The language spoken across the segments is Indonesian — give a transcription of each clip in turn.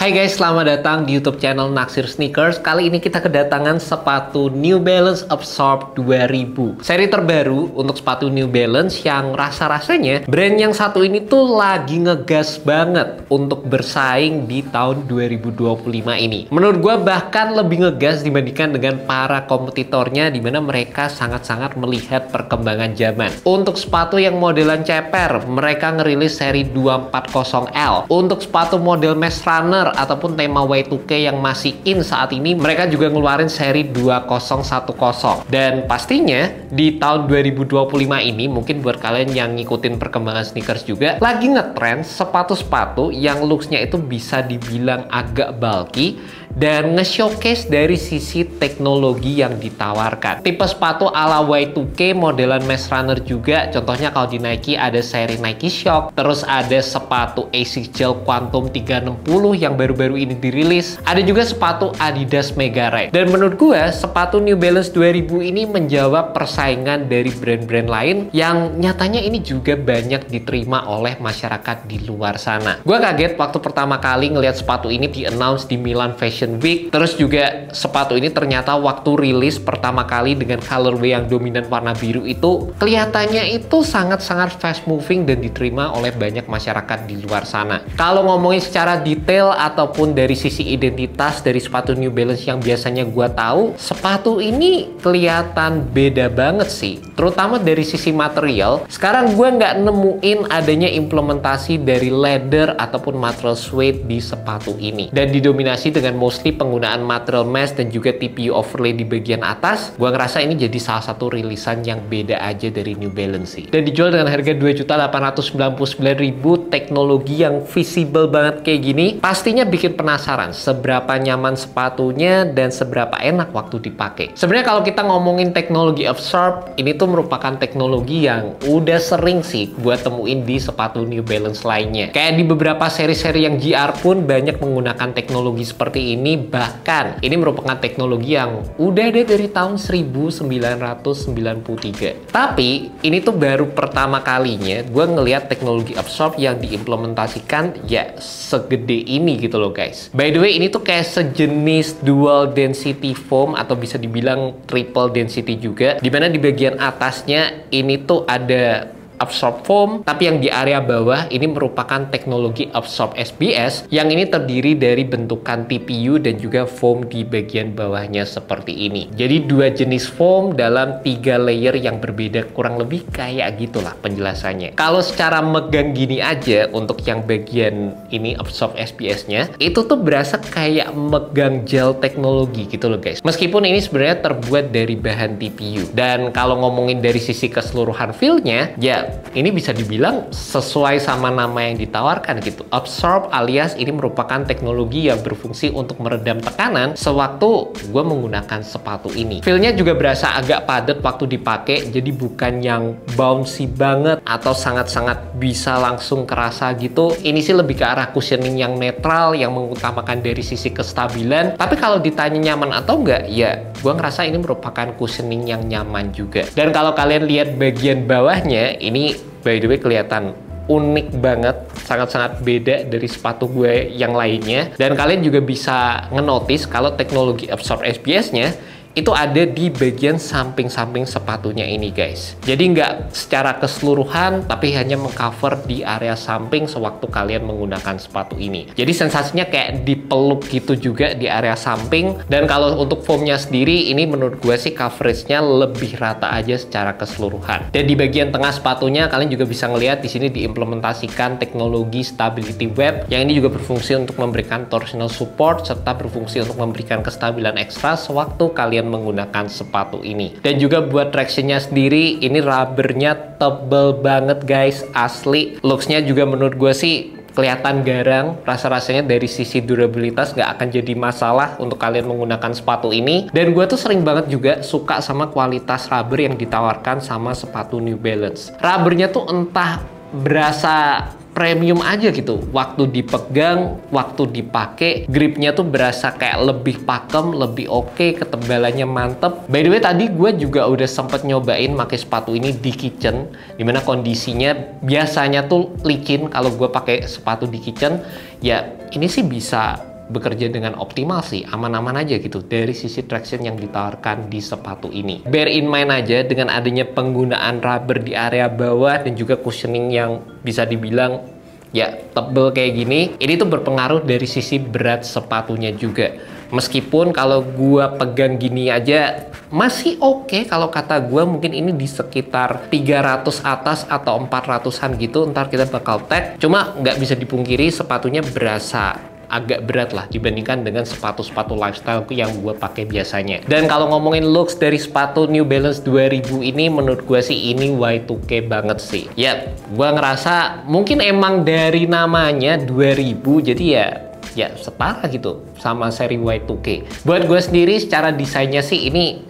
Hai guys, selamat datang di YouTube channel Naksir Sneakers. Kali ini kita kedatangan sepatu New Balance Absorb 2000. Seri terbaru untuk sepatu New Balance yang rasa-rasanya brand yang satu ini tuh lagi ngegas banget untuk bersaing di tahun 2025 ini. Menurut gue bahkan lebih ngegas dibandingkan dengan para kompetitornya, di mana mereka sangat-sangat melihat perkembangan zaman. Untuk sepatu yang modelan ceper, mereka ngerilis seri 240L. Untuk sepatu model Mass Runner ataupun tema Y2K yang masih in saat ini, mereka juga ngeluarin seri 2010. Dan pastinya di tahun 2025 ini, mungkin buat kalian yang ngikutin perkembangan sneakers juga, lagi ngetrend sepatu-sepatu yang looksnya itu bisa dibilang agak bulky dan nge-showcase dari sisi teknologi yang ditawarkan. Tipe sepatu ala Y2K modelan Mass Runner juga, contohnya kalau di Nike ada seri Nike Shock, terus ada sepatu Asics Gel Quantum 360 yang baru-baru ini dirilis, ada juga sepatu Adidas Mega Ride. Dan menurut gue, sepatu New Balance 2000 ini menjawab persaingan dari brand-brand lain yang nyatanya ini juga banyak diterima oleh masyarakat di luar sana. Gue kaget waktu pertama kali ngelihat sepatu ini di-announce di Milan Fashion Week. Terus juga sepatu ini ternyata waktu rilis pertama kali dengan colorway yang dominan warna biru itu, kelihatannya itu sangat-sangat fast moving dan diterima oleh banyak masyarakat di luar sana. Kalau ngomongin secara detail ataupun dari sisi identitas dari sepatu New Balance yang biasanya gua tahu, sepatu ini kelihatan beda banget sih, terutama dari sisi material. Sekarang gue nggak nemuin adanya implementasi dari leather ataupun material suede di sepatu ini, dan didominasi dengan mostly penggunaan material mesh dan juga TPU overlay di bagian atas. Gua ngerasa ini jadi salah satu rilisan yang beda aja dari New Balance sih. Dan dijual dengan harga 2.899.000, teknologi yang visible banget kayak gini pastinya bikin penasaran seberapa nyaman sepatunya dan seberapa enak waktu dipakai. Sebenarnya kalau kita ngomongin teknologi Absorb, ini tuh merupakan teknologi yang udah sering sih gua temuin di sepatu New Balance lainnya. Kayak di beberapa seri-seri yang GR pun banyak menggunakan teknologi seperti ini. Bahkan ini merupakan teknologi yang udah ada dari tahun 1993. Tapi ini tuh baru pertama kalinya gue ngelihat teknologi Absorb yang diimplementasikan ya segede ini gitu loh guys. By the way, ini tuh kayak sejenis dual density foam atau bisa dibilang triple density juga, dimana di bagian atasnya ini tuh ada Absorb foam, tapi yang di area bawah ini merupakan teknologi Absorb SBS yang ini terdiri dari bentukan TPU dan juga foam di bagian bawahnya seperti ini. Jadi dua jenis foam dalam 3 layer yang berbeda, kurang lebih kayak gitulah penjelasannya. Kalau secara megang gini aja untuk yang bagian ini Absorb SBS-nya, itu tuh berasa kayak megang gel teknologi gitu loh guys. Meskipun ini sebenarnya terbuat dari bahan TPU. Dan kalau ngomongin dari sisi keseluruhan feel-nya, ya ini bisa dibilang sesuai sama nama yang ditawarkan gitu. Absorb alias ini merupakan teknologi yang berfungsi untuk meredam tekanan sewaktu gue menggunakan sepatu ini. Feel-nya juga berasa agak padat waktu dipakai, jadi bukan yang bouncy banget atau sangat-sangat bisa langsung kerasa gitu. Ini sih lebih ke arah cushioning yang netral, yang mengutamakan dari sisi kestabilan. Tapi kalau ditanya nyaman atau enggak, ya gue ngerasa ini merupakan cushioning yang nyaman juga. Dan kalau kalian lihat bagian bawahnya, ini by the way kelihatan unik banget, sangat-sangat beda dari sepatu gue yang lainnya. Dan kalian juga bisa ngenotis kalau teknologi Absorb SBS-nya itu ada di bagian samping-samping sepatunya ini guys. Jadi nggak secara keseluruhan, tapi hanya mengcover di area samping sewaktu kalian menggunakan sepatu ini. Jadi sensasinya kayak dipeluk gitu juga di area samping. Dan kalau untuk foamnya sendiri, ini menurut gue sih coveragenya lebih rata aja secara keseluruhan. Dan di bagian tengah sepatunya, kalian juga bisa ngelihat di sini diimplementasikan teknologi Stability Web, yang ini juga berfungsi untuk memberikan torsional support serta berfungsi untuk memberikan kestabilan ekstra sewaktu kalian menggunakan sepatu ini. Dan juga buat tractionnya sendiri, ini rubbernya tebel banget guys, asli. Looksnya juga menurut gue sih kelihatan garang, rasa-rasanya dari sisi durabilitas nggak akan jadi masalah untuk kalian menggunakan sepatu ini. Dan gue tuh sering banget juga suka sama kualitas rubber yang ditawarkan sama sepatu New Balance. Rubbernya tuh entah berasa premium aja gitu. Waktu dipegang, waktu dipakai, gripnya tuh berasa kayak lebih pakem, lebih oke, ketebalannya mantep. By the way, tadi gue juga udah sempet nyobain pakai sepatu ini di kitchen, dimana kondisinya biasanya tuh licin kalau gue pakai sepatu di kitchen. Ya ini sih bisa bekerja dengan optimal sih, aman-aman aja gitu dari sisi traction yang ditawarkan di sepatu ini. Bear in mind aja dengan adanya penggunaan rubber di area bawah dan juga cushioning yang bisa dibilang ya tebel kayak gini, ini tuh berpengaruh dari sisi berat sepatunya juga. Meskipun kalau gua pegang gini aja masih oke, kalau kata gua mungkin ini di sekitar 300 atas atau 400-an gitu, ntar kita bakal tag. Cuma nggak bisa dipungkiri sepatunya berasa agak berat lah dibandingkan dengan sepatu-sepatu lifestyle yang gue pakai biasanya. Dan kalau ngomongin looks dari sepatu New Balance 2000 ini, menurut gue sih ini Y2K banget sih. Ya, gue ngerasa mungkin emang dari namanya 2000, jadi ya setara gitu sama seri Y2K. Buat gue sendiri secara desainnya sih ini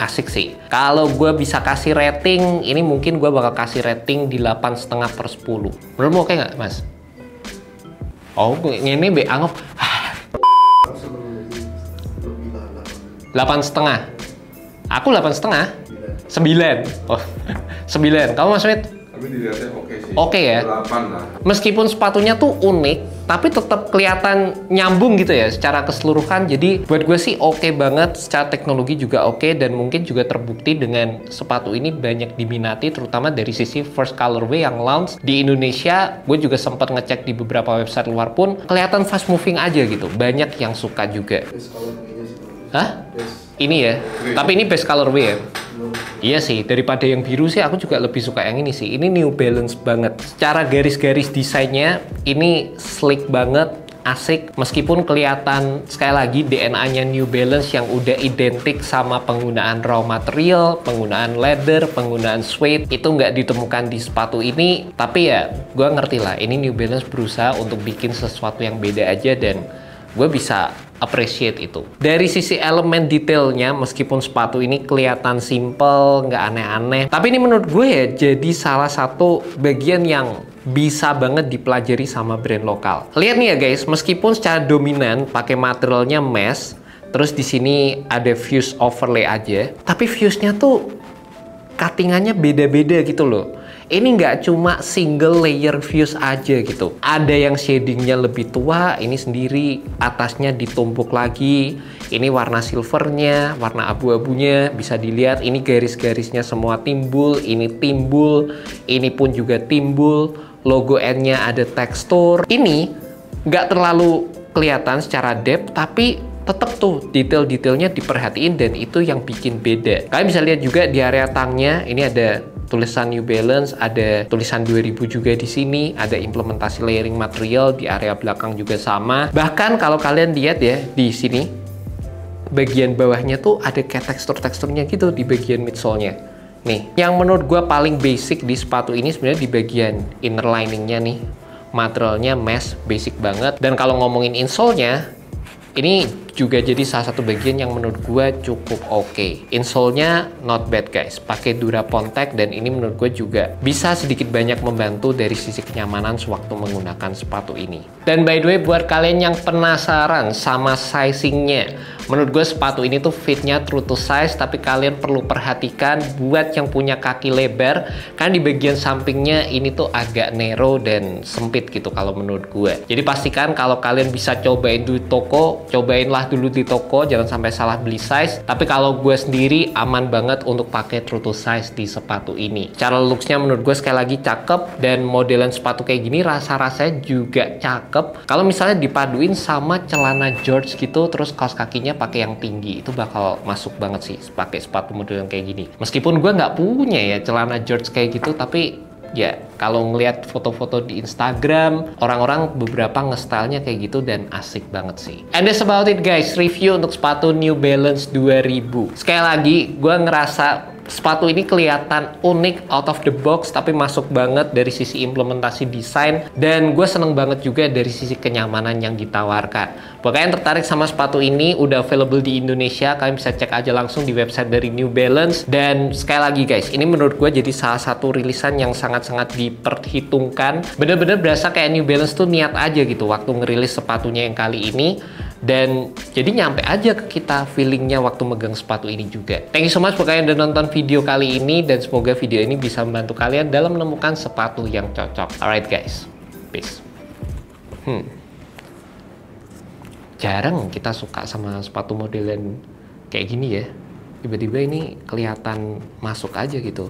asik sih. Kalau gue bisa kasih rating, ini mungkin gue bakal kasih rating di 8,5/10. Menurutmu oke nggak, Mas? Oh, ini anggap 8,5. Aku 8,5. 9. Oh, 9. Kamu Mas Wid? Tapi dilihatnya oke sih. Oke ya. 8 lah. Meskipun sepatunya tuh unik, tapi tetap kelihatan nyambung gitu ya secara keseluruhan. Jadi buat gue sih oke banget, secara teknologi juga oke, dan mungkin juga terbukti dengan sepatu ini banyak diminati, terutama dari sisi first colorway yang launch di Indonesia. Gue juga sempat ngecek di beberapa website luar pun kelihatan fast moving aja gitu, banyak yang suka juga. Hah? Ini ya, tapi ini best colorway ya. Iya sih, daripada yang biru sih aku juga lebih suka yang ini sih. Ini New Balance banget. Secara garis-garis desainnya ini slick banget, asik. Meskipun kelihatan sekali lagi DNA-nya New Balance yang udah identik sama penggunaan raw material, penggunaan leather, penggunaan suede, itu nggak ditemukan di sepatu ini. Tapi ya, gue ngerti lah. Ini New Balance berusaha untuk bikin sesuatu yang beda aja, dan gue bisa appreciate itu. Dari sisi elemen detailnya, meskipun sepatu ini kelihatan simple, nggak aneh-aneh, tapi ini menurut gue ya jadi salah satu bagian yang bisa banget dipelajari sama brand lokal. Lihat nih ya guys, meskipun secara dominan pakai materialnya mesh, terus di sini ada fuse overlay aja, tapi fuse-nya tuh cuttingannya beda-beda gitu loh. Ini nggak cuma single layer fuse aja gitu. Ada yang shadingnya lebih tua, ini sendiri atasnya ditumpuk lagi. Ini warna silvernya, warna abu-abunya bisa dilihat. Ini garis-garisnya semua timbul, ini timbul, ini pun juga timbul. Logo N-nya ada tekstur. Ini nggak terlalu kelihatan secara depth, tapi tetap tuh detail-detailnya diperhatiin, dan itu yang bikin beda. Kalian bisa lihat juga di area tangnya, ini ada tulisan New Balance, ada tulisan 2000 juga di sini, ada implementasi layering material di area belakang juga sama. Bahkan kalau kalian lihat ya di sini, bagian bawahnya tuh ada kayak tekstur-teksturnya gitu di bagian midsole-nya. Nih, yang menurut gue paling basic di sepatu ini sebenarnya di bagian inner liningnya nih. Materialnya mesh, basic banget. Dan kalau ngomongin insole-nya, ini juga jadi salah satu bagian yang menurut gue cukup oke. Insole-nya not bad guys, pakai Durapon Tech, dan ini menurut gue juga bisa sedikit banyak membantu dari sisi kenyamanan sewaktu menggunakan sepatu ini. Dan by the way, buat kalian yang penasaran sama sizingnya, menurut gue sepatu ini tuh fitnya true to size, tapi kalian perlu perhatikan buat yang punya kaki lebar, kan di bagian sampingnya ini tuh agak narrow dan sempit gitu kalau menurut gue. Jadi pastikan kalau kalian bisa cobain di toko, cobainlah dulu di toko, jangan sampai salah beli size. Tapi kalau gue sendiri aman banget untuk pakai true to size di sepatu ini. Cara looksnya menurut gue sekali lagi cakep, dan modelan sepatu kayak gini rasa-rasanya juga cakep. Kalau misalnya dipaduin sama celana George gitu, terus kaos kakinya pakai yang tinggi, itu bakal masuk banget sih pakai sepatu modelan kayak gini. Meskipun gue nggak punya ya celana George kayak gitu, tapi ya kalau ngelihat foto-foto di Instagram, orang-orang beberapa nge-stylenya kayak gitu dan asik banget sih. And that's about it guys, review untuk sepatu New Balance 2000. Sekali lagi, gue ngerasa sepatu ini kelihatan unik, out of the box, tapi masuk banget dari sisi implementasi desain, dan gue seneng banget juga dari sisi kenyamanan yang ditawarkan. Buat kalian tertarik sama sepatu ini, udah available di Indonesia, kalian bisa cek aja langsung di website dari New Balance. Dan sekali lagi guys, ini menurut gue jadi salah satu rilisan yang sangat-sangat diperhitungkan. Bener-bener berasa kayak New Balance tuh niat aja gitu waktu ngerilis sepatunya yang kali ini. Dan jadi nyampe aja ke kita feelingnya waktu megang sepatu ini juga. Thank you so much buat kalian udah nonton video kali ini, dan semoga video ini bisa membantu kalian dalam menemukan sepatu yang cocok. Alright guys, peace. jarang kita suka sama sepatu modelan kayak gini ya. Tiba-tiba ini kelihatan masuk aja gitu.